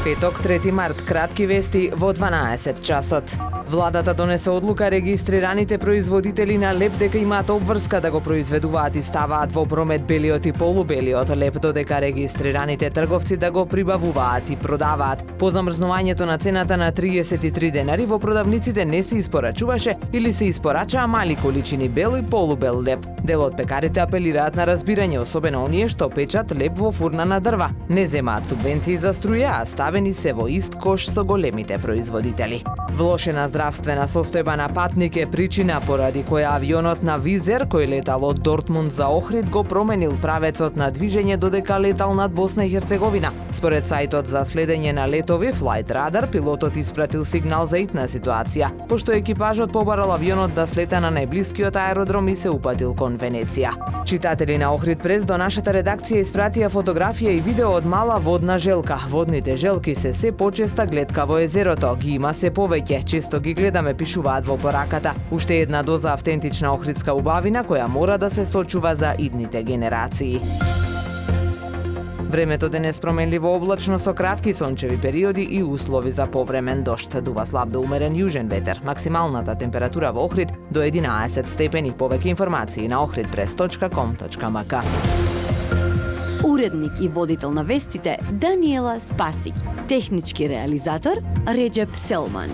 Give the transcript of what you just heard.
Петок, 3 март, кратки вести во 12 часот. Владата донесе одлука регистрираните производители на леп дека имаат обврска да го произведуваат и ставаат во промет белиот и полубелиот леп, додека регистрираните трговци да го прибавуваат и продаваат. По замрзнувањето на цената на 33 денари во продавниците не се испорачуваше или се испорачаа мали количини бел и полубел леп. Дел од пекарите апелираат на разбирање, особено оние што печат леп во фурна на дрва. Не земаат субвенции за струја, а ставени се во ист кош со големите производители. Влошена здравствена состојба на патник е причина поради која авионот на Wizz Air, кој летал од Дортмунд за Охрид, го променил правецот на движење додека летал над Босна и Херцеговина. Според сајтот за следење на летови Flight Radar, пилотот испратил сигнал за итна ситуација, пошто екипажот побарал авионот да слета на најблискиот аеродром и се упатил кон Венеција. Читатели на Охрид прес до нашата редакција испратија фотографија и видео од мала водна желка. Водните желки се почеста гледка во езерото, ги има се повеќе, често ги гледаме, пишуваат во пораката. Уште една доза автентична охридска убавина која мора да се сочува за идните генерации. Времето денес променливо облачно со кратки сончеви периоди и услови за повремен дожд. Дува слаб до умерен јужен ветер. Максималната температура во Охрид до 11 степени. Повеќе информации на ohridpress.com.mk. Уредник и водител на вестите Даниела Спасик. Технички реализатор Реджеп Селман.